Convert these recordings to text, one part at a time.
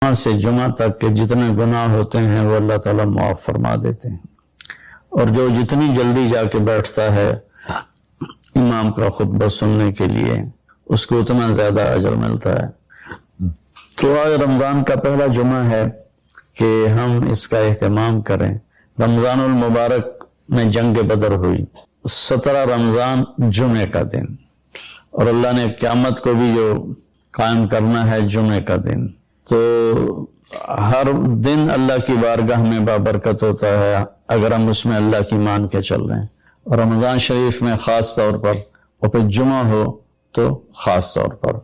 جمعہ سے جمعہ تک کے جتنے گناہ ہوتے ہیں وہ اللہ تعالیٰ معاف فرما دیتے ہیں، اور جو جتنی جلدی جا کے بیٹھتا ہے امام کا خطبہ سننے کے لیے اس کو اتنا زیادہ اجر ملتا ہے۔ تو آج رمضان کا پہلا جمعہ ہے کہ ہم اس کا اہتمام کریں۔ رمضان المبارک میں جنگ بدر ہوئی، 17 رمضان جمعے کا دن، اور اللہ نے قیامت کو بھی جو قائم کرنا ہے جمعے کا دن، تو ہر دن اللہ کی بارگاہ میں بابرکت ہوتا ہے اگر ہم اس میں اللہ کی مان کے چل رہے ہیں، اور رمضان شریف میں خاص طور پر، اور پھر جمعہ ہو تو خاص طور پر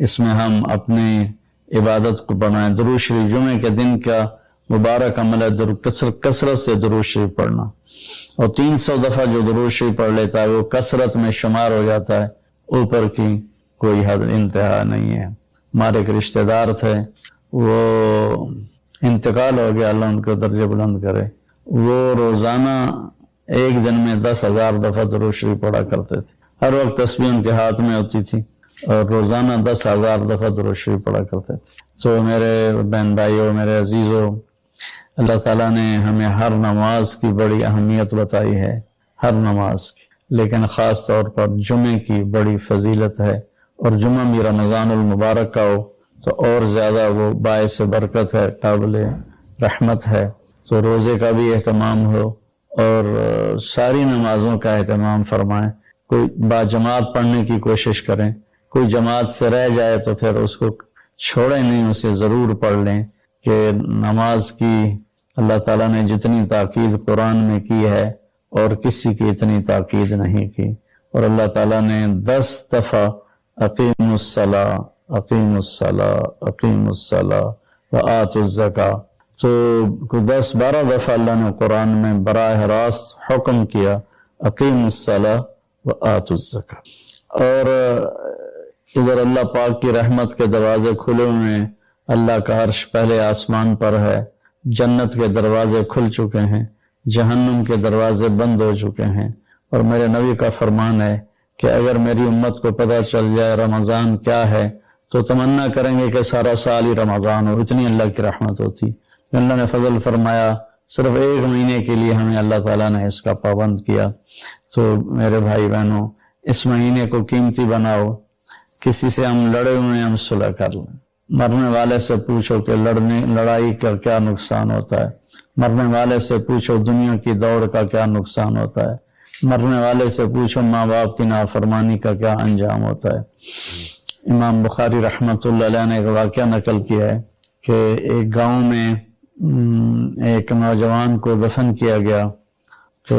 اس میں ہم اپنی عبادت کو بنائیں۔ درود شریف جمعے کے دن کا مبارک عمل ہے کثرت سے درود شریف پڑھنا، اور 300 دفعہ جو درود شریف پڑھ لیتا ہے وہ کثرت میں شمار ہو جاتا ہے، اوپر کی کوئی حد انتہا نہیں ہے۔ ہمارے ایک رشتہ دار تھے، وہ انتقال ہو گیا، اللہ ان کو درجہ بلند کرے، وہ روزانہ ایک دن میں 10,000 دفعہ درود شریف پڑھا کرتے تھے، ہر وقت تسبیح ان کے ہاتھ میں ہوتی تھی، اور روزانہ 10,000 دفعہ درود شریف پڑھا کرتے تھے۔ تو میرے بہن بھائیوں، میرے عزیزوں، اللہ تعالیٰ نے ہمیں ہر نماز کی بڑی اہمیت بتائی ہے، ہر نماز کی، لیکن خاص طور پر جمعے کی بڑی فضیلت ہے، اور جمعہ بھی رمضان المبارک کا ہو تو اور زیادہ وہ باعث برکت ہے، قابل رحمت ہے۔ تو روزے کا بھی اہتمام ہو اور ساری نمازوں کا اہتمام فرمائیں، کوئی باجماعت پڑھنے کی کوشش کریں، کوئی جماعت سے رہ جائے تو پھر اس کو چھوڑیں نہیں، اسے ضرور پڑھ لیں، کہ نماز کی اللہ تعالیٰ نے جتنی تاکید قرآن میں کی ہے اور کسی کی اتنی تاکید نہیں کی، اور اللہ تعالیٰ نے 10 دفعہ اقیم الصلاۃ اقیم الصلاۃ اقیم الصلاۃ وآتوا الزکاۃ، تو 10-12 دفعہ اللہ نے قرآن میں براہ راست حکم کیا اقیم الصلاۃ وآتوا الزکاۃ۔ اور ادھر اللہ پاک کی رحمت کے دروازے کھلے ہوئے ہیں، اللہ کا عرش پہلے آسمان پر ہے، جنت کے دروازے کھل چکے ہیں، جہنم کے دروازے بند ہو چکے ہیں، اور میرے نبی کا فرمان ہے کہ اگر میری امت کو پتہ چل جائے رمضان کیا ہے تو تمنا کریں گے کہ سارا سال ہی رمضان ہو، اتنی اللہ کی رحمت ہوتی۔ اللہ نے فضل فرمایا، صرف 1 مہینے کے لیے ہمیں اللہ تعالیٰ نے اس کا پابند کیا۔ تو میرے بھائی بہنوں، اس مہینے کو قیمتی بناؤ، کسی سے ہم لڑے ہوئے ہم صلح کر لیں، مرنے والے سے پوچھو کہ لڑائی کا کیا نقصان ہوتا ہے، مرنے والے سے پوچھو دنیا کی دوڑ کا کیا نقصان ہوتا ہے، مرنے والے سے پوچھو ماں باپ کی نافرمانی کا کیا انجام ہوتا ہے۔ امام بخاری رحمۃ اللہ علیہ نے ایک واقعہ نقل کیا ہے کہ ایک گاؤں میں ایک نوجوان کو دفن کیا گیا، تو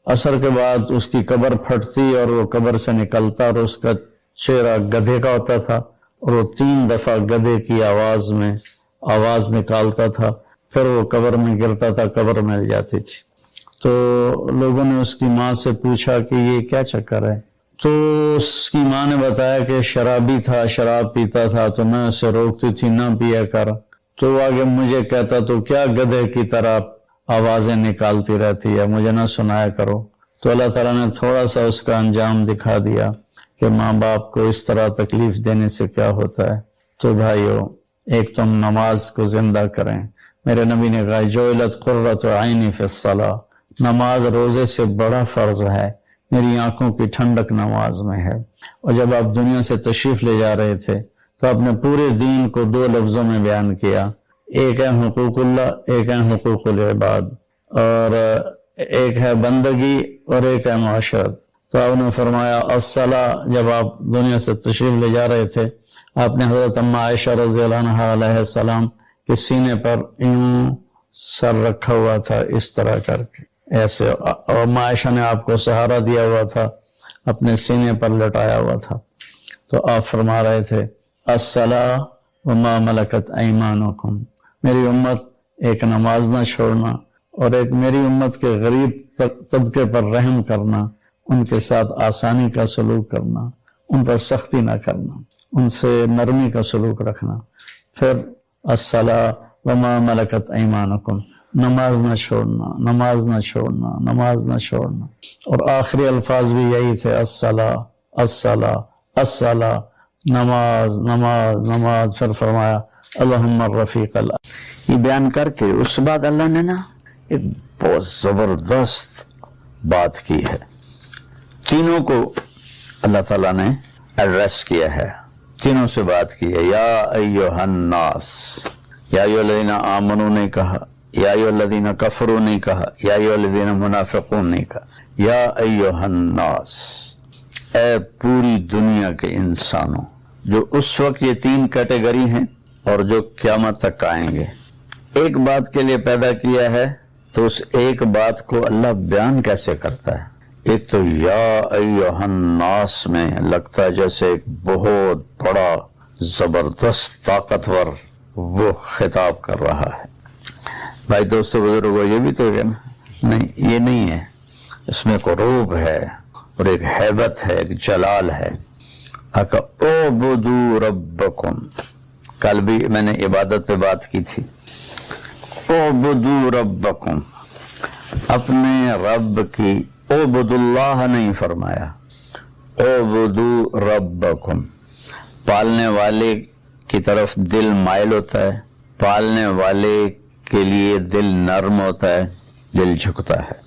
عصر کے بعد اس کی قبر پھٹتی اور وہ قبر سے نکلتا، اور اس کا چہرہ گدھے کا ہوتا تھا، اور وہ 3 دفعہ گدھے کی آواز میں آواز نکالتا تھا، پھر وہ قبر میں گرتا تھا، قبر مل جاتی تھی۔ تو لوگوں نے اس کی ماں سے پوچھا کہ یہ کیا چکر ہے؟ تو اس کی ماں نے بتایا کہ شرابی تھا، شراب پیتا تھا، تو میں اسے روکتی تھی نہ پیا کر، تو آگے مجھے کہتا تو کیا گدھے کی طرح آوازیں نکالتی رہتی ہے، مجھے نہ سنایا کرو۔ تو اللہ تعالیٰ نے تھوڑا سا اس کا انجام دکھا دیا کہ ماں باپ کو اس طرح تکلیف دینے سے کیا ہوتا ہے۔ تو بھائیو، ایک تم نماز کو زندہ کریں۔ میرے نبی نے کہا جعلت قرۃ عینی فی الصلاۃ، نماز روزے سے بڑا فرض ہے، میری آنکھوں کی ٹھنڈک نماز میں ہے۔ اور جب آپ دنیا سے تشریف لے جا رہے تھے تو آپ نے پورے دین کو 2 لفظوں میں بیان کیا، ایک ہے حقوق اللہ، ایک ہے حقوق العباد، اور ایک ہے بندگی اور ایک ہے معاشرت۔ تو آپ نے فرمایا الصلاۃ، جب آپ دنیا سے تشریف لے جا رہے تھے آپ نے حضرت اماں عائشہ رضی اللہ عنہا علیہ السلام کے سینے پر یوں سر رکھا ہوا تھا، اس طرح کر کے ایسے، اور اماں عائشہ نے آپ کو سہارا دیا ہوا تھا، اپنے سینے پر لٹایا ہوا تھا۔ تو آپ فرما رہے تھے الصلاۃ وما ملکت ایمانکم، میری امت ایک نماز نہ چھوڑنا، اور ایک میری امت کے غریب طبقے پر رحم کرنا، ان کے ساتھ آسانی کا سلوک کرنا، ان پر سختی نہ کرنا، ان سے نرمی کا سلوک رکھنا۔ پھر الصلاۃ وما ملکت ایمانکم، نماز نہ چھوڑنا، نماز نہ چھوڑنا، نماز نہ چھوڑنا۔ اور آخری الفاظ بھی یہی تھے الصلاۃ الصلاۃ الصلاۃ، نماز نماز نماز۔ پھر فرمایا اللہم الرفیق الأعلی۔ یہ بیان کر کے اس بعد اللہ نے نا ایک بہت زبردست بات کی ہے، تینوں کو اللہ تعالیٰ نے ایڈریس کیا ہے، تینوں سے بات کی ہے۔ یا ایہا الناس، یا ایہا الذین آمنوا نہیں کہا، یا ایہا الذین کفروا نہیں کہا، یا ایہا الذین منافقون نہیں کہا، یا ایہا الناس، اے پوری دنیا کے انسانوں، جو اس وقت یہ تین کیٹیگری ہیں اور جو قیامت تک آئیں گے۔ ایک بات کے لیے پیدا کیا ہے تو اس ایک بات کو اللہ بیان کیسے کرتا ہے؟ ایک تو یا ایہا الناس میں لگتا ہے جیسے ایک بہت بڑا زبردست طاقتور وہ خطاب کر رہا ہے۔ بھائی دوستو بزرگو، یہ بھی تو ہے نا؟ نہیں، یہ نہیں ہے، اس میں ایک روب ہے اور ایک ہیبت ہے، ایک جلال ہے۔ اعبدوا ربکم، کل بھی میں نے عبادت پہ بات کی تھی۔ اعبدوا ربکم، اپنے رب کی، اعبد اللہ نہیں فرمایا، اعبدوا ربکم۔ پالنے والے کی طرف دل مائل ہوتا ہے، پالنے والے کے لیے دل نرم ہوتا ہے، دل جھکتا ہے۔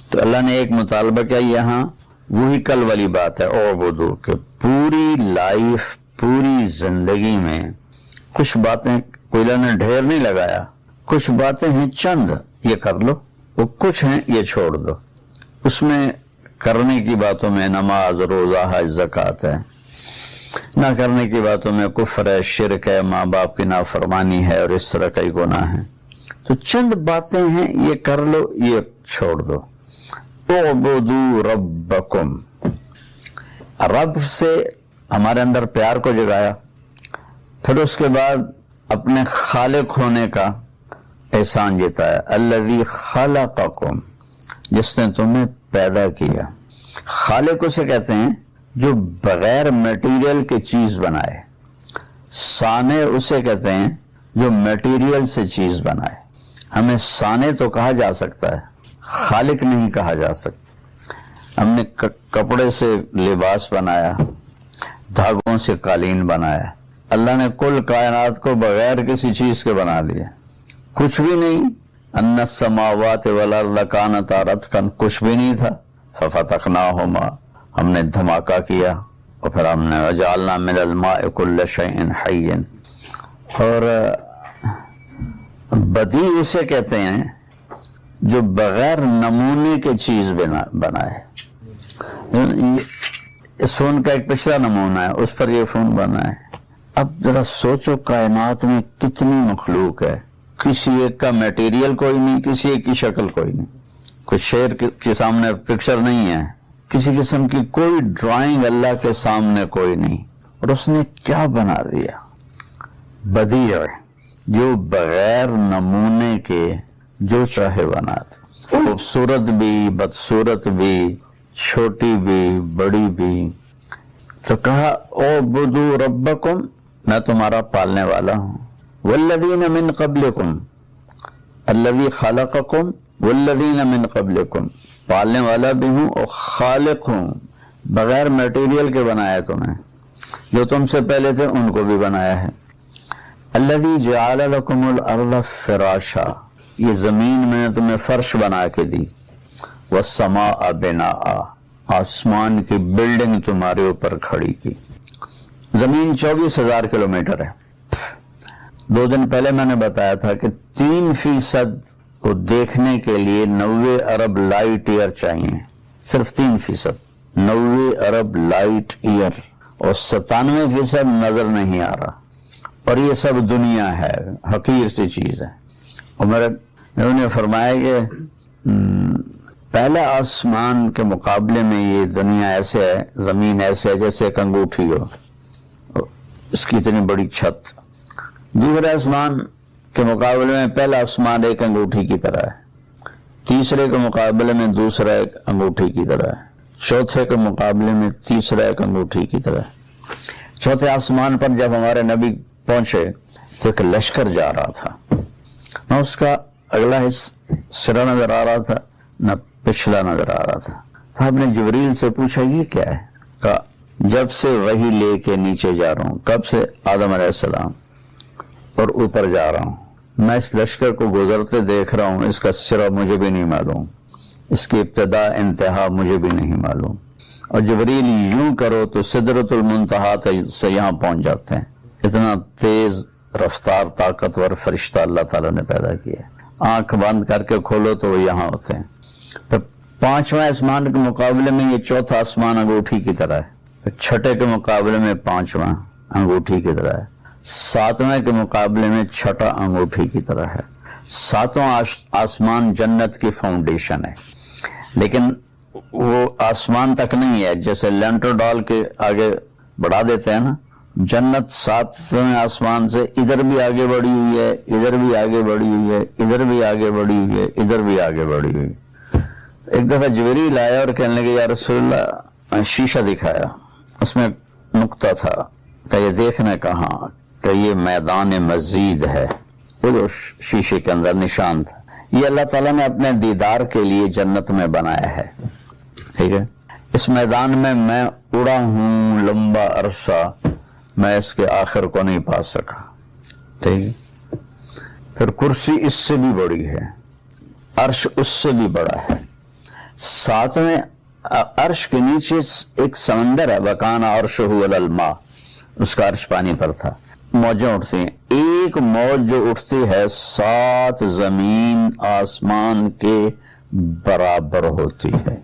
تو اللہ نے ایک مطالبہ کیا یہاں، وہی کل والی بات ہے، اعبدو، کہ پوری لائف، پوری زندگی میں کچھ باتیں کوئی اللہ نے ڈھیر نہیں لگایا، کچھ باتیں ہیں چند، یہ کر لو، وہ کچھ ہیں یہ چھوڑ دو۔ اس میں کرنے کی باتوں میں نماز، روزہ، حج، زکوٰۃ ہے، نہ کرنے کی باتوں میں کفر ہے، شرک ہے، ماں باپ کی نافرمانی ہے اور اس طرح کئی گناہ ہیں۔ تو چند باتیں ہیں، یہ کر لو، یہ چھوڑ دو۔ اعبدوا ربکم، رب سے ہمارے اندر پیار کو جگایا، پھر اس کے بعد اپنے خالق ہونے کا احسان جتایا۔ الذی خلقکم، جس نے تمہیں پیدا کیا۔ خالق اسے کہتے ہیں جو بغیر میٹیریل کے چیز بنائے، صانع اسے کہتے ہیں جو میٹیریل سے چیز بنائے۔ ہمیں صانع تو کہا جا سکتا ہے، خالق نہیں کہا جا سکتا۔ ہم نے کپڑے سے لباس بنایا، دھاگوں سے قالین بنایا، اللہ نے کل کائنات کو بغیر کسی چیز کے بنا دیا، کچھ بھی نہیں۔ ان السماوات والارض کانتا رتقا، کچھ بھی نہیں تھا، ففتقناہما، ہم نے دھماکہ کیا، اور پھر ہم نے وجعلنا من الماء کل شیء حی۔ اور بدیع اسے کہتے ہیں جو بغیر نمونے کے چیز بنائے۔ اس فون کا ایک پچھلا نمونہ ہے، اس پر یہ فون بنا ہے۔ اب ذرا سوچو کائنات میں کتنی مخلوق ہے، کسی ایک کا میٹیریل کوئی نہیں، کسی ایک کی شکل کوئی نہیں، کچھ شیر کے سامنے پکچر نہیں ہے، کسی قسم کی کوئی ڈرائنگ اللہ کے سامنے کوئی نہیں، اور اس نے کیا بنا دیا؟ بدیع، جو بغیر نمونے کے جو چاہے بناتا، خوبصورت بھی، بدصورت بھی، چھوٹی بھی، بڑی بھی۔ تو کہا اعبدوا ربکم، میں تمہارا پالنے والا ہوں، والذین من قبلکم، الذی خلقکم والذین من قبلکم، پالنے والا بھی ہوں اور خالق ہوں، بغیر میٹیریل کے بنایا تمہیں، جو تم سے پہلے تھے ان کو بھی بنایا ہے۔ الذی جعل لکم الارض فراشا، یہ زمین میں نے تمہیں فرش بنا کے دی، والسماء بناء، آسمان کی بلڈنگ تمہارے اوپر کھڑی کی۔ زمین 24,000 کلومیٹر ہے۔ 2 دن پہلے میں نے بتایا تھا کہ 3% کو دیکھنے کے لیے 90 ارب لائٹ ایئر چاہیے، صرف 3%، 90 ارب لائٹ ایئر، اور 97% نظر نہیں آ رہا، اور یہ سب دنیا ہے، حقیر سی چیز ہے۔ اور میں نے فرمایا کہ پہلے آسمان کے مقابلے میں یہ دنیا ایسے ہے، زمین ایسے ہے جیسے ایک انگوٹھی ہو، اس کی اتنی بڑی چھت۔ دوسرے آسمان کے مقابلے میں پہلا آسمان ایک انگوٹھی کی طرح ہے، تیسرے کے مقابلے میں دوسرا ایک انگوٹھی کی طرح ہے، چوتھے کے مقابلے میں تیسرا ایک انگوٹھی کی طرح ہے۔ چوتھے آسمان پر جب ہمارے نبی پہنچے تو ایک لشکر جا رہا تھا، نہ اس کا اگلا سرا نظر آ رہا تھا نہ پچھلا نظر آ رہا تھا۔ صاحب نے جبریل سے پوچھا یہ کیا ہے؟ کہا جب سے وحی لے کے نیچے جا رہا ہوں۔ کب سے؟ آدم علیہ السلام۔ اور اوپر جا رہا ہوں، میں اس لشکر کو گزرتے دیکھ رہا ہوں، اس کا سرا مجھے بھی نہیں معلوم، اس کی ابتدا انتہا مجھے بھی نہیں معلوم، اور جبریل یوں کرو تو سدرۃ المنتہا سے یہاں پہنچ جاتے ہیں۔ اتنا تیز رفتار طاقتور فرشتہ اللہ تعالیٰ نے پیدا کیا ہے۔ آنکھ بند کر کے کھولو تو وہ یہاں ہوتے ہیں۔ پھر پانچواں آسمان کے مقابلے میں یہ چوتھا آسمان انگوٹھی کی طرح ہے، پھر چھٹے کے مقابلے میں پانچواں انگوٹھی کی طرح ہے، ساتویں کے مقابلے میں چھٹا انگوٹھی کی طرح ہے۔ ساتواں آسمان جنت کی فاؤنڈیشن ہے، لیکن وہ آسمان تک نہیں ہے، جیسے لینٹر ڈال کے آگے بڑھا دیتے ہیں نا، جنت ساتویں آسمان سے ادھر بھی آگے بڑھی ہوئی ہے، ادھر بھی آگے بڑھی ہوئی ہے، ادھر بھی آگے بڑھی ہوئی ہے، ادھر بھی آگے بڑھی ہوئی۔ ایک دفعہ جبریل آیا اور کہنے لگے یا رسول اللہ، شیشہ دکھایا، اس میں نقطہ تھا کہ یہ دیکھنے کہاں کہ یہ میدان مزید ہے، وہ جو شیشے کے اندر نشان تھا، یہ اللہ تعالیٰ نے اپنے دیدار کے لیے جنت میں بنایا ہے، ٹھیک ہے۔ اس میدان میں اڑا ہوں لمبا عرصہ، میں اس کے آخر کو نہیں پا سکا، ٹھیک ہے۔ پھر کرسی اس سے بھی بڑی ہے، عرش اس سے بھی بڑا ہے، ساتویں عرش کے نیچے ایک سمندر ہے، وکانا عرشہ علی الماء، اس کا عرش پانی پر تھا، موجیں اٹھتی ہیں، ایک موج جو اٹھتی ہے 7 زمین آسمان کے برابر ہوتی ہے،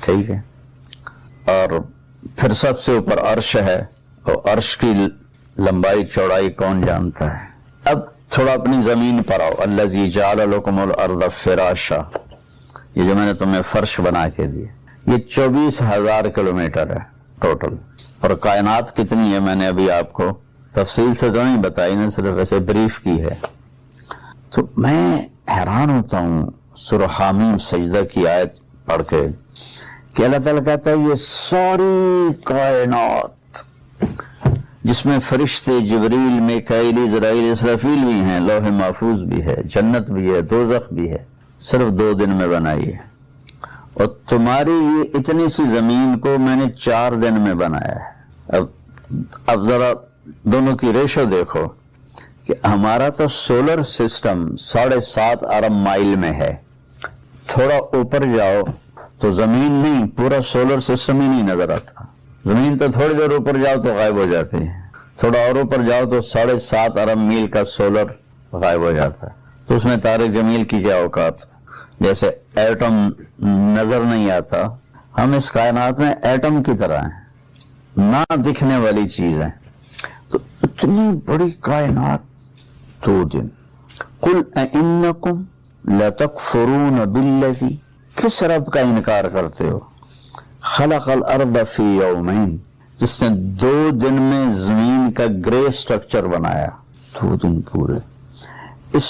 ٹھیک ہے۔ اور پھر سب سے اوپر عرش ہے، اور عرش کی لمبائی چوڑائی کون جانتا ہے۔ اب تھوڑا اپنی زمین پر آؤ، الذی جعل لکم الارض فراشا، یہ جو میں نے تمہیں فرش بنا کے دی، یہ 24,000 کلومیٹر ہے ٹوٹل، اور کائنات کتنی ہے میں نے ابھی آپ کو تفصیل سے تو نہیں بتائی، نے صرف ایسے بریف کی ہے۔ تو میں حیران ہوتا ہوں سورہ حامیم سجدہ کی آیت پڑھ کے کہ اللہ تعالیٰ کہتا ہے یہ ساری کائنات جس میں فرشتے جبریل، میکائیل، اسرائیل، اسرافیل بھی ہیں، لوح محفوظ بھی ہے، جنت بھی ہے، دوزخ بھی ہے، صرف 2 دن میں بنائی ہے، اور تمہاری یہ اتنی سی زمین کو میں نے 4 دن میں بنایا ہے۔ اب ذرا دونوں کی ریشو دیکھو کہ ہمارا تو سولر سسٹم 7.5 ارب مائل میں ہے، تھوڑا اوپر جاؤ تو زمین نہیں، پورا سولر سسٹم ہی نہیں نظر آتا، زمین تو تھوڑی دیر اوپر جاؤ تو غائب ہو جاتی ہے، تھوڑا اور اوپر جاؤ تو 7.5 ارب میل کا سولر غائب ہو جاتا ہے۔ تو اس میں طارق جمیل کی کیا اوقات، جیسے ایٹم نظر نہیں آتا، ہم اس کائنات میں ایٹم کی طرح ہیں، نہ دکھنے والی چیز ہیں۔ تو اتنی بڑی کائنات 2 دن، قل اِنَّكُمْ لَتَكْفُرُونَ بِالَّذِي، کس رب کا انکار کرتے ہو، خلق الارض فی یومین، جس نے 2 دن میں زمین کا گرے سٹرکچر بنایا، 2 دن پورے۔ اس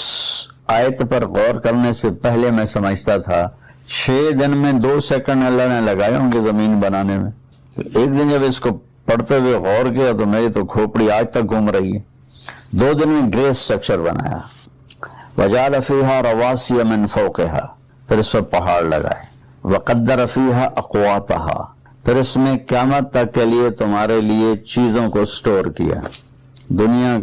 آیت پر غور کرنے سے پہلے میں سمجھتا تھا 6 دن میں 2 سیکنڈ اللہ نے لگائے ہوں گے زمین بنانے میں۔ تو ایک دن جب اس کو پڑھتے ہوئے غور کیا تو میری تو کھوپڑی آج تک گھوم رہی ہے۔ 2 دن میں گرے سٹرکچر بنایا، وجعل فیہا رواسی من فوقہا، پھر اس پر پہاڑ لگائے، وقدر فیہا اقواتہا، پھر اس میں قیامت تک کے لیے تمہارے لیے چیزوں کو سٹور کیا۔ دنیا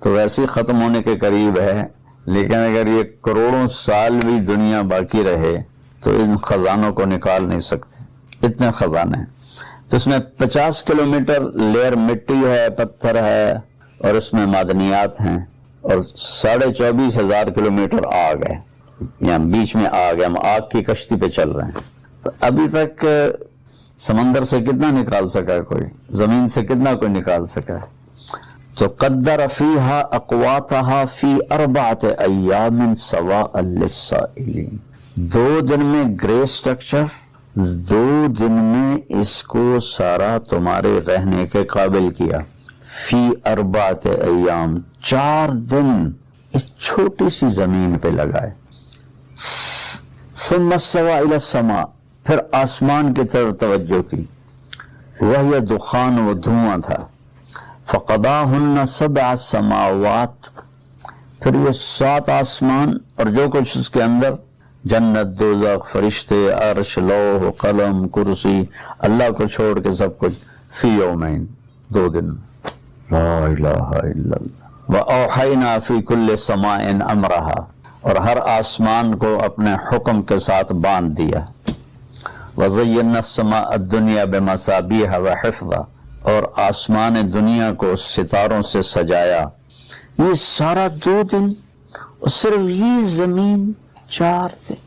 تو ویسے ختم ہونے کے قریب ہے، لیکن اگر یہ کروڑوں سال بھی دنیا باقی رہے تو ان خزانوں کو نکال نہیں سکتے، اتنے خزانے ہیں۔ تو اس میں 50 کلومیٹر لیئر مٹی ہے، پتھر ہے، اور اس میں معدنیات ہیں، اور 24,500 کلومیٹر آگ ہے، یہاں بیچ میں آگ ہے، ہم آگ کی کشتی پہ چل رہے ہیں۔ تو ابھی تک سمندر سے کتنا نکال سکا ہے کوئی، زمین سے کتنا کوئی نکال سکا ہے۔ تو قدر فیہا اقواتہا فی 4 ایام سواء للسائلین، 2 دن میں گرے سٹرکچر، 2 دن میں اس کو سارا تمہارے رہنے کے قابل کیا، فی 4 ایام، 4 دن اس چھوٹی سی زمین پہ لگائے۔ ثم استوى الى السماء، پھر آسمان کی طرف توجہ کی، وہی دخان و دھواں تھا، فقضاهن 7 سماوات، پھر یہ 7 آسمان اور جو کچھ اس کے اندر، جنت، دوزخ، فرشتے، عرش، لوح، قلم، کرسی، اللہ کو چھوڑ کے سب کچھ، فی یومین، 2 دن۔ لا الہ الا اللہ وَأَوْحَيْنَا فِي كُلِّ سَمَاءٍ أَمْرَهَا، اور ہر آسمان کو اپنے حکم کے ساتھ باندھ دیا. وَزَيَّنَّا السَّمَاءَ الدُّنْيَا بِمَصَابِيحَ وَحِفْظًا، اور آسمان دنیا کو ستاروں سے سجایا. یہ سارا 2 دن، اور صرف یہ زمین 4 دن.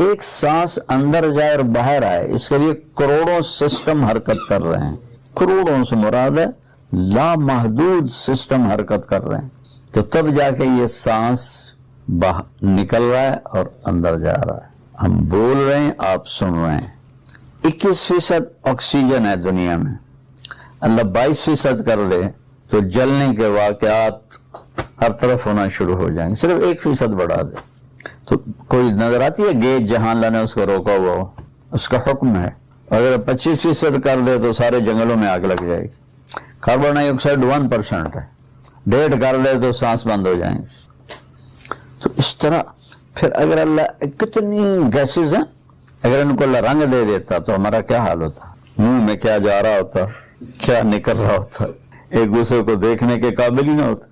ایک سانس اندر جائے اور باہر آئے، اس کے لیے کروڑوں سسٹم حرکت کر رہے ہیں. کروڑوں سے مراد ہے لامحدود سسٹم حرکت کر رہے ہیں. تو تب جا کے یہ سانس باہر نکل رہا ہے اور اندر جا رہا ہے. ہم بول رہے ہیں، آپ سن رہے ہیں. 21% آکسیجن ہے دنیا میں. اللہ 22% کر دے تو جلنے کے واقعات ہر طرف ہونا شروع ہو جائیں گے. صرف 1% بڑھا دے تو کوئی نظر آتی ہے گیج جہاں اللہ نے اس کو روکا ہوا ہو، اس کا حکم ہے. اگر 25% کر دے تو سارے جنگلوں میں آگ لگ جائے گی. کاربن ڈائی آکسائڈ 1% ہے، 1.5 کر دے تو سانس بند ہو جائیں گے. تو اس طرح پھر اگر اللہ کتنی گیسز ہیں، اگر ان کو اللہ رنگ دے دیتا تو ہمارا کیا حال ہوتا، منہ میں کیا جا رہا ہوتا، کیا نکل رہا ہوتا، ایک دوسرے کو دیکھنے کے قابل ہی نہ ہوتا.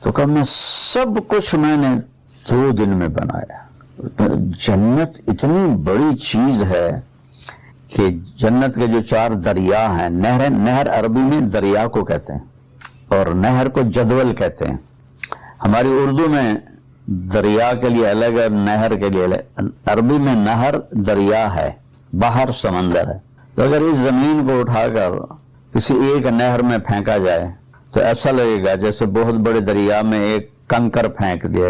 تو کہ میں سب کچھ میں نے 2 دن میں بنایا. جنت اتنی بڑی چیز ہے کہ جنت کے جو 4 دریا ہیں، نہر عربی میں دریا کو کہتے ہیں اور نہر کو جدول کہتے ہیں. ہماری اردو میں دریا کے لیے الگ ہے، نہر کے لیے الگ. عربی میں نہر دریا ہے، باہر سمندر ہے. تو اگر اس زمین کو اٹھا کر کسی ایک نہر میں پھینکا جائے تو ایسا لگے گا جیسے بہت بڑے دریا میں ایک کنکر پھینک دیا،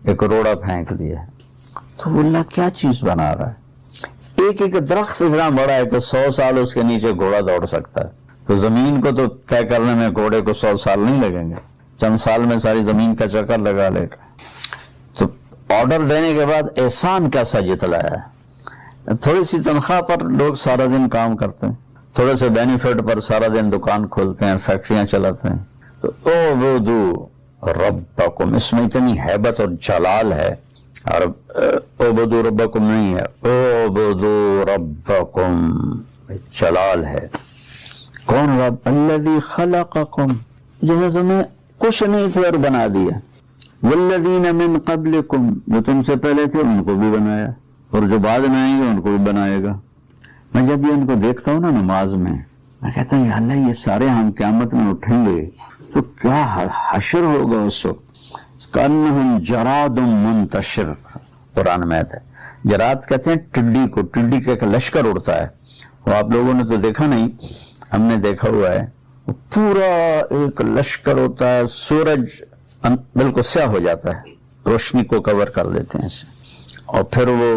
ایک روڑا پھینک دیا. تو اللہ کیا چیز بنا رہا ہے. ایک درخت اتنا بڑا ہے کہ 100 سال اس کے نیچے گھوڑا دوڑ سکتا ہے. تو زمین کو تو طے کرنے میں گھوڑے کو 100 سال نہیں لگیں گے، چند سال میں ساری زمین کا چکر لگا لے گا. تو آرڈر دینے کے بعد احسان کیسا جتلایا ہے. تھوڑی سی تنخواہ پر لوگ سارا دن کام کرتے ہیں، تھوڑے سے بینیفٹ پر سارا دن دکان کھولتے ہیں، فیکٹریاں چلاتے ہیں. تو اعبدوا ربکم، اس میں اتنی ہیبت اور جلال ہے. اور اعبدوا ربکم نہیں ہے، اعبدوا ربکم جلال ہے. کون رب؟ الذی خلقکم، جنہیں تمہیں کچھ نہیں تھے اور بنا دیا. والذین من قبلکم، جو تم سے پہلے تھے ان کو بھی بنایا، اور جو بعد میں آئیں گے ان کو بھی بنائے گا. میں جب یہ ان کو دیکھتا ہوں نا نماز میں کہتا ہوں یا اللہ یہ سارے ہم قیامت میں اٹھیں گے تو کیا حشر ہوگا اس وقت. کأنہم جراد منتشر، قرآن میں ہے. جراد کہتے ہیں ٹڈی کو، ٹڈی کا ایک لشکر اڑتا ہے. وہ آپ لوگوں نے تو دیکھا نہیں، ہم نے دیکھا ہوا ہے. پورا ایک لشکر ہوتا ہے، سورج بالکل سیاہ ہو جاتا ہے، روشنی کو کور کر دیتے ہیں اسے، اور پھر وہ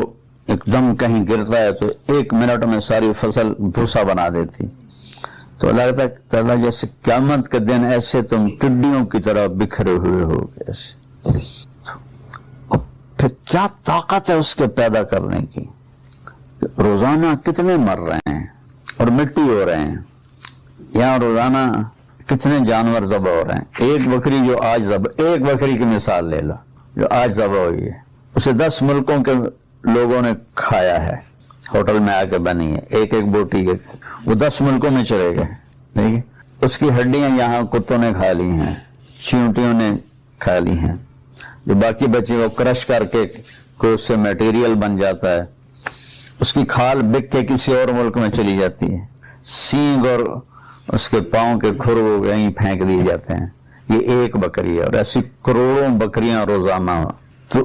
ایک دم کہیں گرتا ہے تو 1 منٹ میں ساری فصل بھوسا بنا دیتی. تو اللہ تعالیٰ جیسے قیامت کے دن ایسے تم ٹڈیوں کی طرح بکھرے ہوئے ہو ایسے. اور پھر کیا طاقت ہے اس کے پیدا کرنے کی. روزانہ کتنے مر رہے ہیں اور مٹی ہو رہے ہیں. یہاں روزانہ کتنے جانور ذبح ہو رہے ہیں. ایک بکری جو آج ذبح، ایک بکری کی مثال لے لو جو آج ذبح ہوئی ہے، اسے 10 ملکوں کے لوگوں نے کھایا ہے، ہوٹل میں آ کے بنی ہے، ایک ایک بوٹی کے، وہ 10 ملکوں میں چلے گئے. ٹھیک ہے، اس کی ہڈیاں یہاں کتوں نے کھا لی ہیں، چیونٹیوں نے کھا لی ہیں. جو باقی بچی وہ کرش کر کے کوئی اس سے میٹیریل بن جاتا ہے. اس کی کھال بک کے کسی اور ملک میں چلی جاتی ہے. سینگ اور اس کے پاؤں کے کھر وہ کہیں پھینک دیے جاتے ہیں. یہ ایک بکری ہے، اور ایسی کروڑوں بکریاں روزانہ. تو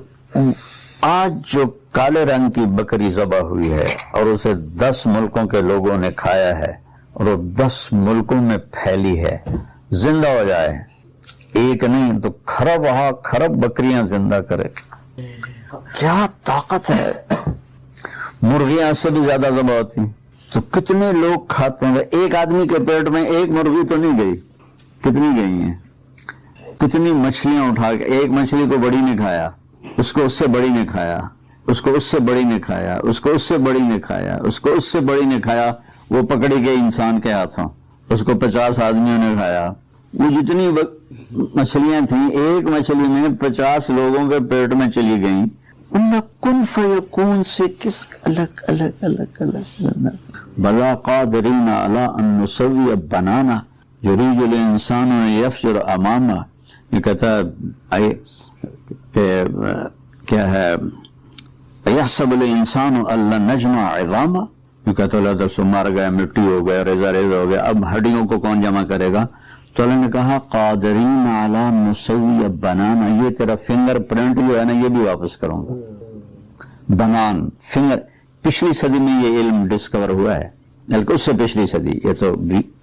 آج جو کالے رنگ کی بکری ذبح ہوئی ہے اور اسے 10 ملکوں کے لوگوں نے کھایا ہے اور وہ 10 ملکوں میں پھیلی ہے، زندہ ہو جائے ایک نہیں تو خرب بکریاں زندہ کرے. کیا طاقت ہے. مرغیاں سے بھی زیادہ ذبح ہوتی ہیں. تو کتنے لوگ کھاتے ہیں. ایک آدمی کے پیٹ میں ایک مرغی تو نہیں گئی، کتنی گئی ہیں. کتنی مچھلیاں اٹھا کے، ایک مچھلی کو بڑی نے کھایا، اس کو اس سے بڑی نے کھایا، اس کو اس سے بڑی نے کھایا، اس کو اس سے بڑی نے کھایا، اس کو اس سے بڑی نے کھایا. وہ پکڑی گئی انسان کے ہاتھوں، اس کو 50 آدمیوں نے کھایا. وہ جتنی مچھلیاں تھیں ایک مچھلی میں 50 لوگوں کے پیٹ میں چلی گئیں. اللہ کن فیکون سے کس الگ الگ الگ الگ بلا قادرین علی ان نسوی بنانا. یریج الانسان یفجر امامہ، یہ کہتا ہے کہ کیا ہے یحسب الانسان اللہ نجمع عظامہ، یہ کہتا ہے اللہ تو مر گیا، مٹی ہو گیا، ریزہ ریزہ ہو گیا، اب ہڈیوں کو کون جمع کرے گا؟ تو اللہ نے کہا قادرین علی نسوی بنانا، یہ تیرا فنگر پرنٹ جو ہے نا یہ بھی واپس کروں گا۔ بنان فنگر، پچھلی صدی میں یہ علم ڈسکور ہوا ہے، بلکہ اس سے پچھلی صدی، یہ تو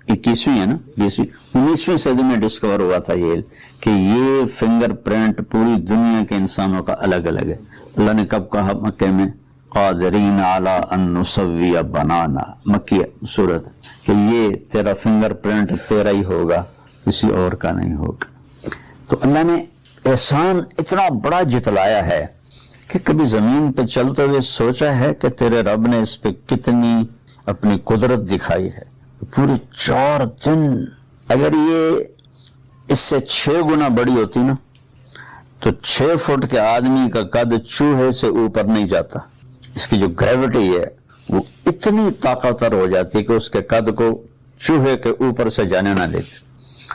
21ویں ہے نا، 19ویں صدی میں ڈسکور ہوا تھا یہ علم کہ یہ فنگر پرنٹ پوری دنیا کے انسانوں کا الگ الگ ہے۔ اللہ نے کب کہا مکے میں قادرین علی ان نسوی بنانا، مکی صورت، کہ یہ تیرا فنگر پرنٹ تیرا ہی ہوگا، کسی اور کا نہیں ہوگا۔ تو اللہ نے احسان اتنا بڑا جتلایا ہے کہ کبھی زمین پہ چلتے ہوئے سوچا ہے کہ تیرے رب نے اس پہ کتنی اپنی قدرت دکھائی ہے؟ پورے 4 دن، اگر یہ اس سے 6 گنا بڑی ہوتی نا تو 6 فٹ کے آدمی کا قد چوہے سے اوپر نہیں جاتا۔ اس کی جو گریوٹی ہے وہ اتنی طاقتور ہو جاتی ہے کہ اس کے قد کو چوہے کے اوپر سے جانے نہ دیتی۔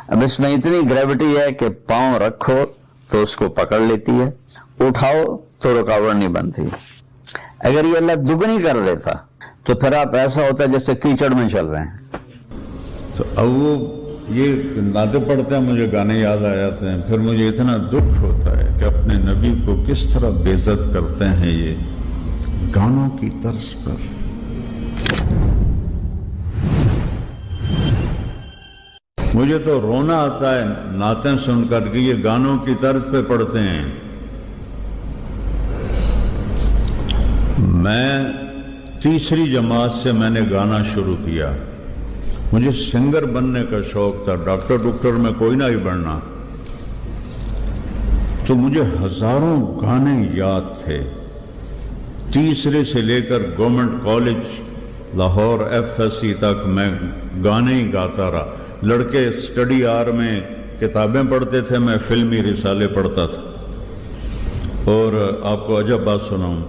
اب اس میں اتنی گریوٹی ہے کہ پاؤں رکھو تو اس کو پکڑ لیتی ہے، اٹھاؤ تو رکاوٹ نہیں بنتی۔ اگر یہ اللہ دگنی کر لیتا تو پھر آپ ایسا ہوتا ہے جیسے کیچڑ میں چل رہے ہیں۔ تو اب وہ یہ نعتیں پڑھتے ہیں، مجھے گانے یاد آ جاتے ہیں، پھر مجھے اتنا دکھ ہوتا ہے کہ اپنے نبی کو کس طرح بے عزت کرتے ہیں یہ گانوں کی طرز پر۔ مجھے تو رونا آتا ہے نعتیں سن کر کہ یہ گانوں کی طرز پہ پڑھتے ہیں۔ میں 3ری جماعت سے میں نے گانا شروع کیا، مجھے سنگر بننے کا شوق تھا، ڈاکٹر میں کوئی نہ ہی بننا، تو مجھے ہزاروں گانے یاد تھے۔ 3 سے لے کر گورنمنٹ کالج لاہور FSC تک میں گانے ہی گاتا رہا۔ لڑکے اسٹڈی آر میں کتابیں پڑھتے تھے، میں فلمی رسالے پڑھتا تھا۔ اور آپ کو عجب بات سناؤں،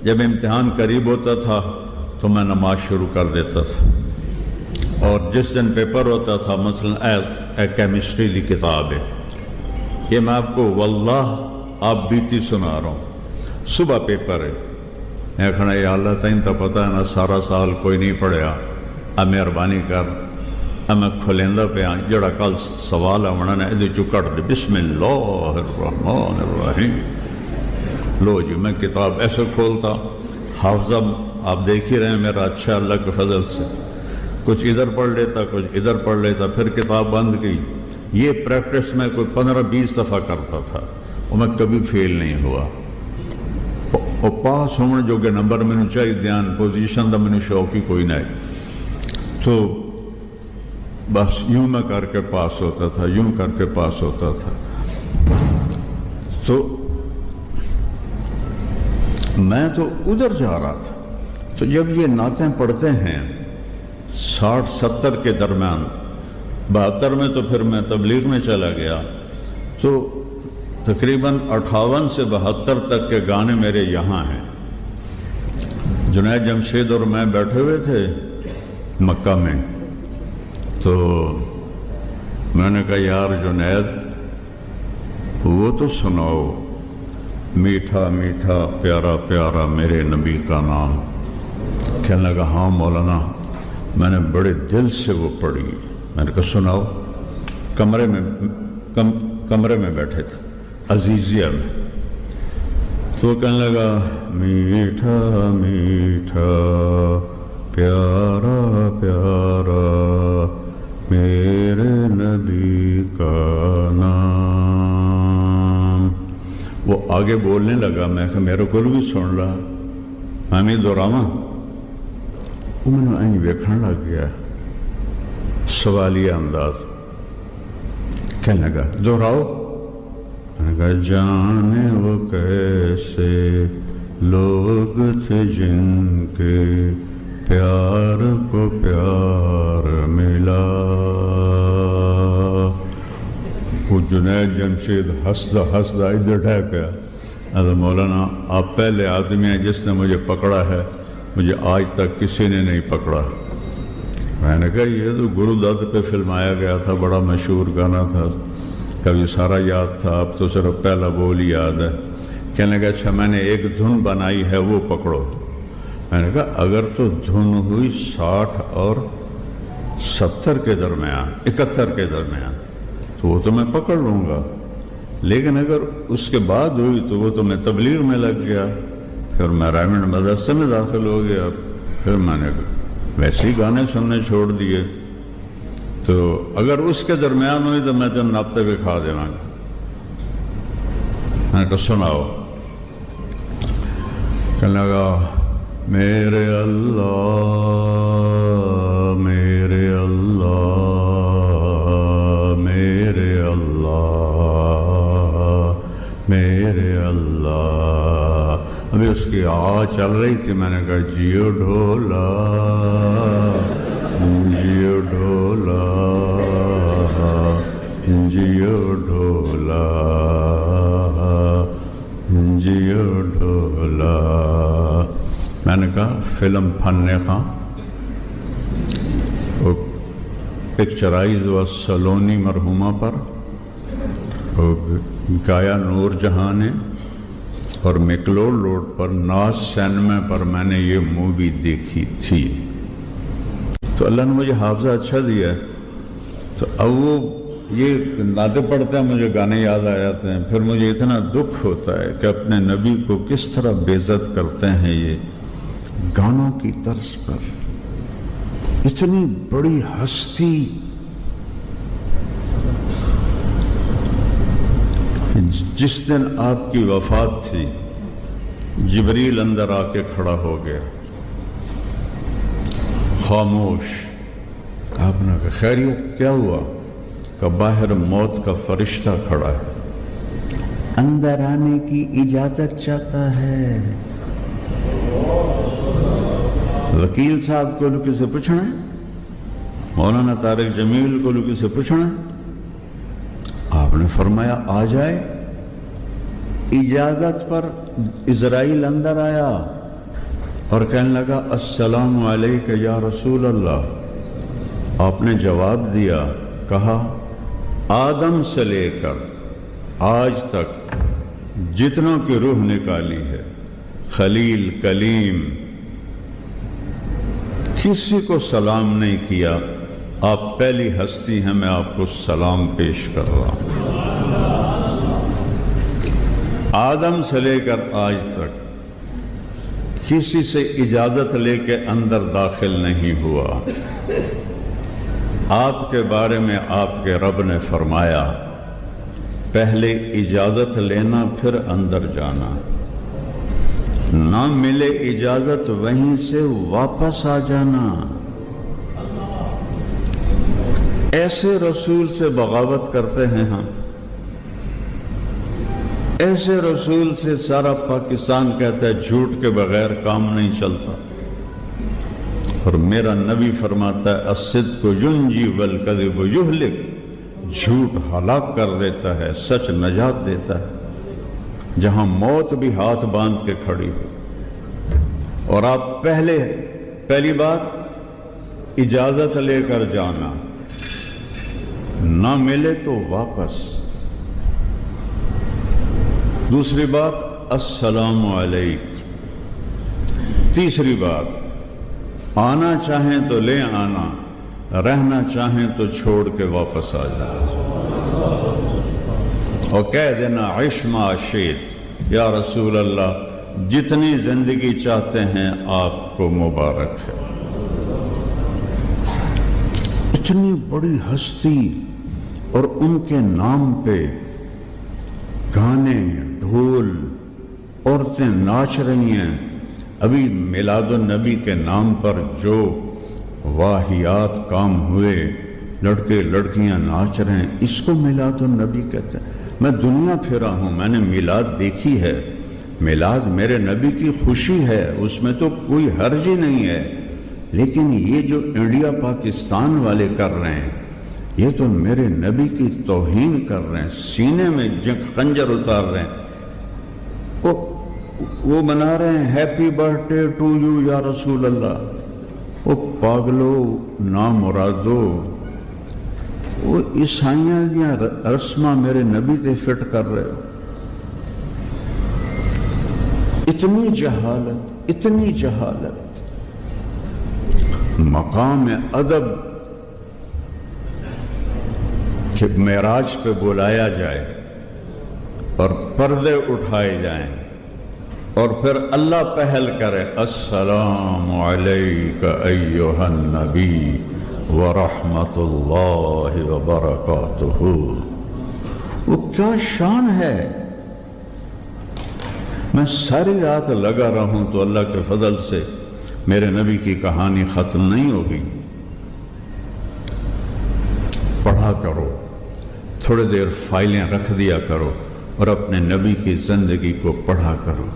جب امتحان قریب ہوتا تھا تو میں نماز شروع کر دیتا تھا، اور جس دن پیپر ہوتا تھا، مثلا کیمسٹری کی کتاب ہے، یہ میں آپ کو واللہ آپ بیتی سنا رہا ہوں، صبح پیپر ہے، میں کھڑا یا اللہ تعین تو پتہ ہے نا سارا سال کوئی نہیں پڑھیا، اب مہربانی کر اب میں کھلیندہ پہ آن جڑا کل سوال آمنا نے ادھے چو کٹ دے، بسم اللہ الرحمن الرحیم۔ لو جی میں کتاب ایسے کھولتا، حافظہ آپ دیکھ ہی رہے ہیں میرا اچھا اللہ کے فضل سے، کچھ ادھر پڑھ لیتا کچھ ادھر پڑھ لیتا، پھر کتاب بند کی۔ یہ پریکٹس میں کوئی 15-20 دفعہ کرتا تھا اور میں کبھی فیل نہیں ہوا، اور پاس ہونے جو کہ نمبر میں چاہیے دھیان پوزیشن دا میں شوق ہی کوئی نہیں، تو بس یوں میں کر کے پاس ہوتا تھا، یوں کر کے پاس ہوتا تھا۔ تو میں تو ادھر جا رہا تھا، تو جب یہ نعتیں پڑھتے ہیں 60-70 کے درمیان، 72 میں تو پھر میں تبلیغ میں چلا گیا، تو تقریباً 58 سے 72 تک کے گانے میرے یہاں ہیں۔ جنید جمشید اور میں بیٹھے ہوئے تھے مکہ میں، تو میں نے کہا یار جنید وہ تو سناؤ، میٹھا میٹھا پیارا پیارا میرے نبی کا نام۔ کہنے لگا ہاں مولانا، میں نے بڑے دل سے وہ پڑھی۔ میں نے کہا سناؤ۔ کمرے میں بیٹھے تھے عزیزیہ میں، تو کہنے لگا میٹھا میٹھا پیارا پیارا میرے نبی کا نام۔ وہ آگے بولنے لگا، میں کہا میرے کو بھی سن رہا، میں بھی دہراواں۔ وہ میں نے این ویکھن لگ گیا، سوالیہ انداز۔ کہنے لگا دہراؤ۔ میں نے کہا جانے وہ کیسے لوگ تھے جن کے پیار کو پیار ملا۔ وہ جنید جمشید ہنسدا ہنسدا ادھر ڈھہ گیا۔ حضرت مولانا آپ پہلے آدمی ہیں جس نے مجھے پکڑا ہے، مجھے آج تک کسی نے نہیں پکڑا۔ میں نے کہا یہ تو گرو دت پہ فلمایا گیا تھا، بڑا مشہور گانا تھا، کبھی سارا یاد تھا، اب تو صرف پہلا بول ہی یاد ہے۔ کہنے لگا اچھا میں نے ایک دھن بنائی ہے وہ پکڑو۔ میں نے کہا اگر تو دھن ہوئی 60 اور 70 کے درمیان، 71 کے درمیان، تو وہ تو میں پکڑ لوں گا، لیکن اگر اس کے بعد ہوئی تو وہ تو میں تبلیغ میں لگ گیا، پھر میں رائمنڈ مدرسے میں داخل ہو گیا، پھر میں نے ویسے ہی گانے سننے چھوڑ دیے، تو اگر اس کے درمیان ہوئی تو میں تو ناپتے ہوئے کھا دینا گا۔ میں نے کہا سناؤ۔ کہنے لگا میرے اللہ میرے اللہ میرے اللہ میرے اللہ۔ ابھی اس کی آواز چل رہی تھی، میں نے کہا جیو ڈھولا جیو ڈھولا جیو ڈھولا جیو ڈھولا۔ میں نے کہا فلم فن خاں پکچرائز ہوا سلونی مرحومہ پر، گایا نور جہاں نے، اور میکلوڈ روڈ پر ناز سینما پر میں نے یہ مووی دیکھی تھی۔ تو اللہ نے مجھے حافظہ اچھا دیا ہے، تو اب وہ یہ نعتیں پڑھتے ہیں مجھے گانے یاد آ جاتے ہیں، پھر مجھے اتنا دکھ ہوتا ہے کہ اپنے نبی کو کس طرح بے عزت کرتے ہیں یہ گانوں کی طرز پر۔ اتنی بڑی ہستی جس دن آپ کی وفات تھی، جبریل اندر آ کے کھڑا ہو گیا، خاموش۔ آپ نے کہا خیریت کیا ہوا؟ کہ باہر موت کا فرشتہ کھڑا ہے، اندر آنے کی اجازت چاہتا ہے۔ وکیل صاحب کو لوگ سے پوچھنا ہے، مولانا طارق جمیل کو لوگ سے پوچھنا ہے۔ آپ نے فرمایا آ جائے۔ اجازت پر اسرائیل اندر آیا اور کہنے لگا السلام علیک یا رسول اللہ۔ آپ نے جواب دیا، کہا آدم سے لے کر آج تک جتنوں کی روح نکالی ہے، خلیل کلیم، کسی کو سلام نہیں کیا، آپ پہلی ہستی ہیں، میں آپ کو سلام پیش کر رہا ہوں۔ آدم سے لے کر آج تک کسی سے اجازت لے کے اندر داخل نہیں ہوا۔ آپ کے بارے میں آپ کے رب نے فرمایا پہلے اجازت لینا پھر اندر جانا، نہ ملے اجازت وہیں سے واپس آ جانا۔ ایسے رسول سے بغاوت کرتے ہیں ہم، ایسے رسول سے سارا پاکستان کہتا ہے جھوٹ کے بغیر کام نہیں چلتا، اور میرا نبی فرماتا ہے الصدق ینجی والکذب یہلک، جھوٹ ہلاک کر دیتا ہے، سچ نجات دیتا ہے۔ جہاں موت بھی ہاتھ باندھ کے کھڑی ہو، اور آپ پہلی بات اجازت لے کر جانا، نہ ملے تو واپس۔ دوسری بات السلام علیک۔ تیسری بات آنا چاہیں تو لے آنا، رہنا چاہیں تو چھوڑ کے واپس آ جائے، اور کہہ دینا عش ما شئت، یا رسول اللہ جتنی زندگی چاہتے ہیں آپ کو مبارک ہے۔ اتنی بڑی ہستی، اور ان کے نام پہ گانے، ڈھول، عورتیں ناچ رہی ہیں۔ ابھی میلاد النبی کے نام پر جو واہیات کام ہوئے، لڑکے لڑکیاں ناچ رہے ہیں، اس کو میلاد النبی کہتے ہیں۔ میں دنیا پھرا ہوں، میں نے میلاد دیکھی ہے، میلاد میرے نبی کی خوشی ہے، اس میں تو کوئی حرج ہی نہیں ہے، لیکن یہ جو انڈیا پاکستان والے کر رہے ہیں، یہ تو میرے نبی کی توہین کر رہے ہیں، سینے میں خنجر اتار رہے ہیں۔ وہ بنا رہے ہیں happy birthday to you یا رسول اللہ، وہ پاگلو نامرادو وہ عیسائیاں دیاں رسماں میرے نبی تے فٹ کر رہے ہو. اتنی جہالت. مقام ادب کہ معراج پہ بلایا جائے اور پردے اٹھائے جائیں اور پھر اللہ پہل کرے السلام علیک ایھا النبی ورحمۃ اللہ وبرکاتہ. وہ کیا شان ہے. میں ساری رات لگا رہوں تو اللہ کے فضل سے میرے نبی کی کہانی ختم نہیں ہوگی. پڑھا کرو, تھوڑی دیر فائلیں رکھ دیا کرو اور اپنے نبی کی زندگی کو پڑھا کرو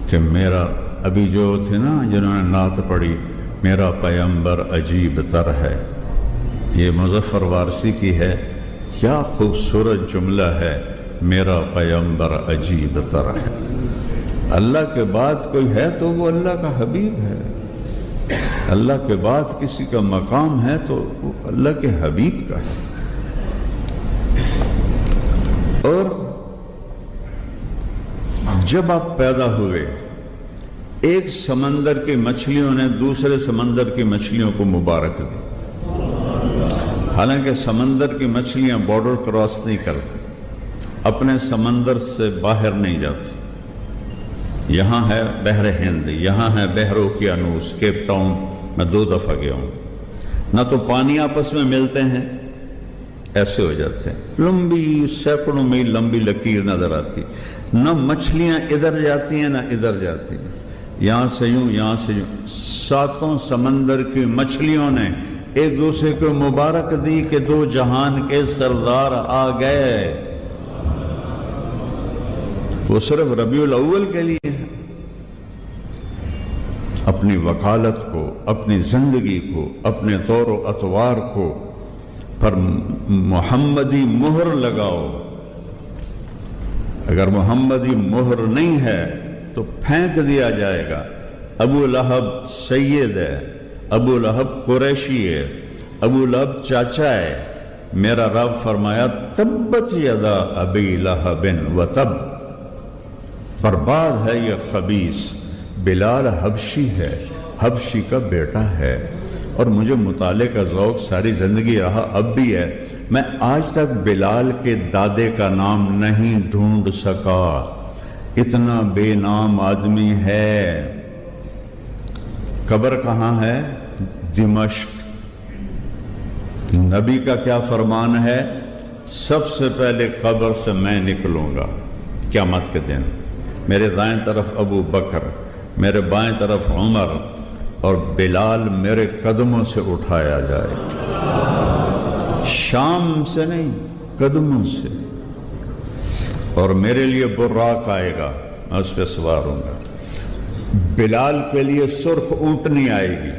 کہ میرا ابھی جو تھے نا جنہوں نے نعت پڑھی میرا پیغمبر عجیب تر ہے, یہ مظفر وارسی کی ہے. کیا خوبصورت جملہ ہے, میرا پیغمبر عجیب تر ہے. اللہ کے بعد کوئی ہے تو وہ اللہ کا حبیب ہے. اللہ کے بعد کسی کا مقام ہے تو وہ اللہ کے حبیب کا ہے. اور جب آپ پیدا ہوئے ایک سمندر کی مچھلیوں نے دوسرے سمندر کی مچھلیوں کو مبارک دی. حالانکہ سمندر کی مچھلیاں بارڈر کراس نہیں کرتی, اپنے سمندر سے باہر نہیں جاتی. یہاں ہے بحر ہند, یہاں ہے بحر اوقیانوس. کیپ ٹاؤن میں 2 دفعہ گیا ہوں. نہ تو پانی آپس میں ملتے ہیں, ایسے ہو جاتے ہیں, لمبی سینکڑوں میل لمبی لکیر نظر آتی. نہ مچھلیاں ادھر جاتی ہیں نہ ادھر جاتی ہیں, یہاں سے یوں یہاں سے یوں. 7 سمندر کی مچھلیوں نے ایک دوسرے کو مبارک دی کہ 2 جہان کے سردار آ گئے. وہ صرف ربیع الاول کے لیے ہے. اپنی وکالت کو, اپنی زندگی کو, اپنے طور و اطوار کو پر محمدی مہر لگاؤ. اگر محمدی مہر نہیں ہے تو پھینک دیا جائے گا. ابو لہب سید ہے, ابو لہب قریشی ہے, ابو لہب چاچا ہے. میرا رب فرمایا تبت یدا ابی لہب وتب, برباد ہے یہ خبیث. بلال حبشی ہے, حبشی کا بیٹا ہے, اور مجھے مطالعے کا ذوق ساری زندگی رہا, اب بھی ہے. میں آج تک بلال کے دادے کا نام نہیں ڈھونڈ سکا. اتنا بے نام آدمی ہے. قبر کہاں ہے؟ دمشق. نبی کا کیا فرمان ہے؟ سب سے پہلے قبر سے میں نکلوں گا قیامت کے دن. میرے دائیں طرف ابو بکر, میرے بائیں طرف عمر, اور بلال میرے قدموں سے اٹھایا جائے. شام سے نہیں, قدموں سے. اور میرے لیے براق آئے گا, میں اس پہ سوار ہوں گا. بلال کے لیے سرخ اونٹنی آئے گی,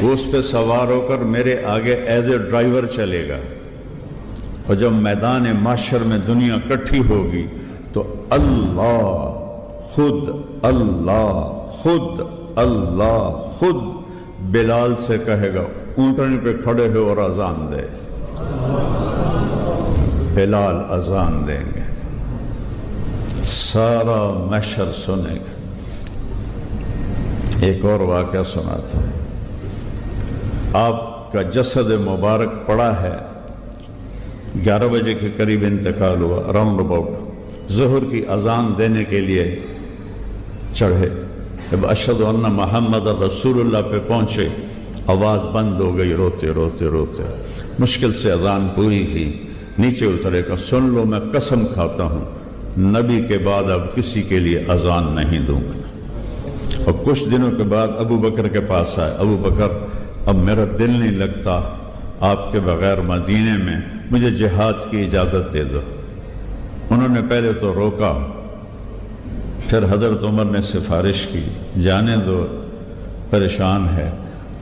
وہ اس پہ سوار ہو کر میرے آگے ایز اے ڈرائیور چلے گا. اور جب میدان محشر میں دنیا اکٹھی ہوگی تو اللہ خود بلال سے کہے گا اونٹنی پہ کھڑے ہو اور اذان دے. بلال اذان دیں گے, سارا محشر سنے گا. ایک اور واقعہ سناتا ہوں. آپ کا جسد مبارک پڑا ہے, 11 بجے کے قریب انتقال ہوا, راؤنڈ اباؤٹ ظہر کی اذان دینے کے لیے چڑھے. جب اشہد ان محمد رسول اللہ پہ پہنچے, آواز بند ہو گئی. روتے روتے روتے مشکل سے اذان پوری کی. نیچے اترے گا, سن لو میں قسم کھاتا ہوں نبی کے بعد اب کسی کے لیے اذان نہیں دوں گا. اور کچھ دنوں کے بعد ابو بکر کے پاس آئے. ابو بکر اب میرا دل نہیں لگتا آپ کے بغیر مدینے میں, مجھے جہاد کی اجازت دے دو. انہوں نے پہلے تو روکا, پھر حضرت عمر نے سفارش کی, جانے دو پریشان ہے.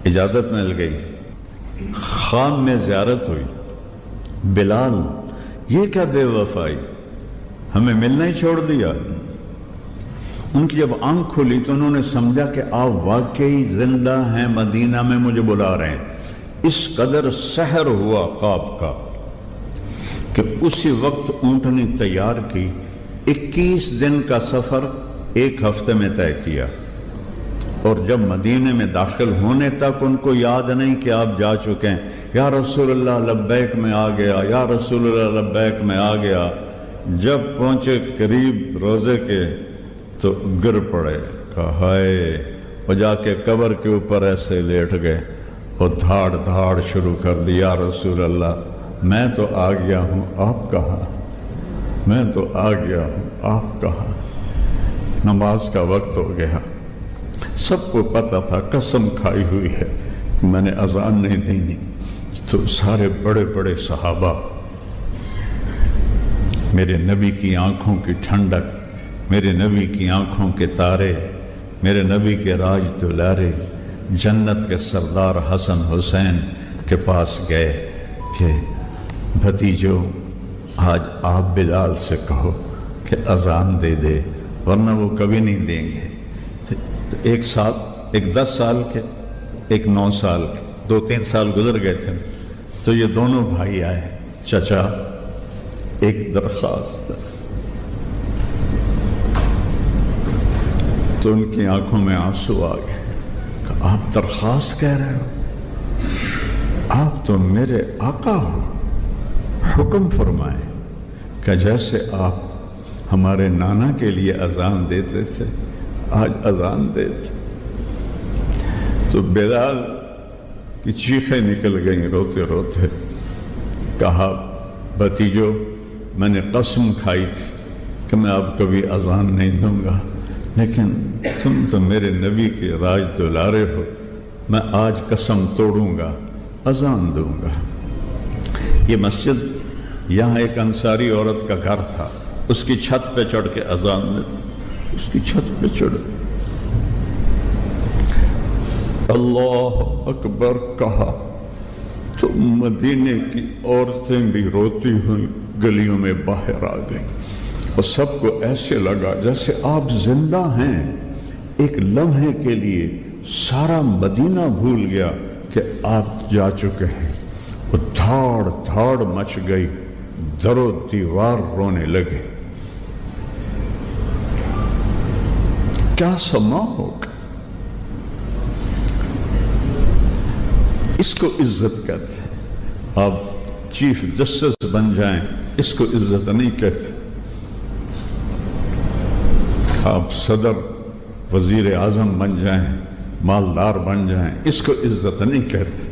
اجازت مل گئی. خام میں زیارت ہوئی. بلال یہ کیا بے وفائی, ہمیں ملنا ہی چھوڑ دیا. ان کی جب آنکھ کھلی تو انہوں نے سمجھا کہ آپ واقعی زندہ ہیں، مدینہ میں مجھے بلا رہے ہیں۔ اس قدر سحر ہوا خواب کا کہ اسی وقت اونٹنی تیار کی، 21 دن کا سفر 1 ہفتے میں طے کیا، اور جب مدینے میں داخل ہونے تک ان کو یاد نہیں کہ آپ جا چکے ہیں۔ یا رسول اللہ لبیک میں آ گیا، یا رسول اللہ لبیک میں آ گیا۔ جب پہنچے قریب روزے کے تو گر پڑے، کہا ہائے، اور جا کے قبر کے اوپر ایسے لیٹ گئے اور دھاڑ دھاڑ شروع کر دی، یا رسول اللہ میں تو آ گیا ہوں، آپ کہاں؟ میں تو آ گیا ہوں، آپ کہاں؟ نماز کا وقت ہو گیا، سب کو پتا تھا، قسم کھائی ہوئی ہے میں نے اذان نہیں دینی۔ تو سارے بڑے بڑے صحابہ، میرے نبی کی آنکھوں کی ٹھنڈک، میرے نبی کی آنکھوں کے تارے، میرے نبی کے راج دلارے، جنت کے سردار حسن حسین کے پاس گئے کہ بھتیجو آج آپ بلال سے کہو کہ اذان دے دے، ورنہ وہ کبھی نہیں دیں گے۔ تو ایک سال، ایک 10 سال کے، ایک 9 سال کے، 2-3 سال گزر گئے تھے، تو یہ دونوں بھائی آئے، چچا ایک درخواست، تو ان کی آنکھوں میں آنسو آ گئے کہ آپ درخواست کہہ رہے ہو؟ آپ تو میرے آقا ہو، حکم فرمائیں کہ جیسے آپ ہمارے نانا کے لیے اذان دیتے تھے آج اذان دیتے۔ تو بلال کی چیخیں نکل گئیں روتے روتے، کہا بھتیجو میں نے قسم کھائی تھی کہ میں اب کبھی اذان نہیں دوں گا، لیکن تم تو میرے نبی کے راج دلارے ہو، میں آج قسم توڑوں گا، اذان دوں گا۔ یہ مسجد، یہاں ایک انصاری عورت کا گھر تھا، اس کی چھت پہ چڑھ کے اذان دیتے، اس کی چھت پہ چڑھ اللہ اکبر کہا تو مدینے کی عورتیں بھی روتی ہوئی گلیوں میں باہر آ گئیں، اور سب کو ایسے لگا جیسے آپ زندہ ہیں۔ ایک لمحے کے لیے سارا مدینہ بھول گیا کہ آپ جا چکے ہیں، وہ دھاڑ دھاڑ مچ گئی، در و دیوار رونے لگے۔ کیا سما ہوگا؟ اس کو عزت کہتے ہیں۔ آپ چیف جسٹس بن جائیں، اس کو عزت نہیں کہتے۔ آپ صدر، وزیر اعظم بن جائیں، مالدار بن جائیں، اس کو عزت نہیں کہتے۔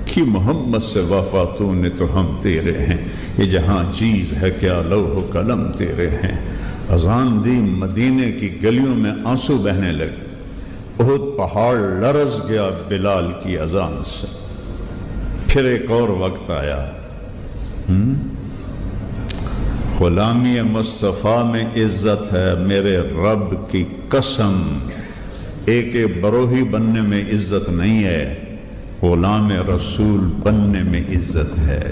کہ محمد سے وفا تو نے تو ہم تیرے ہیں، یہ جہاں چیز ہے کیا لوح و قلم تیرے ہیں۔ اذان دی، مدینے کی گلیوں میں آنسو بہنے لگے، احد پہاڑ لرز گیا بلال کی اذان سے۔ پھر ایک اور وقت آیا، غلامی مصطفیٰ میں عزت ہے، میرے رب کی قسم، ایک بروہی بننے میں عزت نہیں ہے، غلام رسول بننے میں عزت ہے۔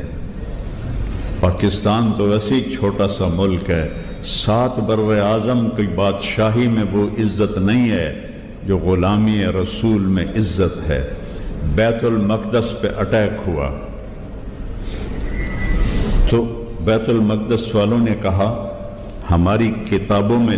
پاکستان تو ویسے چھوٹا سا ملک ہے، 7 بر اعظم کی بادشاہی میں وہ عزت نہیں ہے جو غلامی رسول میں عزت ہے۔ بیت المقدس پہ اٹیک ہوا تو بیت المقدس والوں نے کہا ہماری کتابوں میں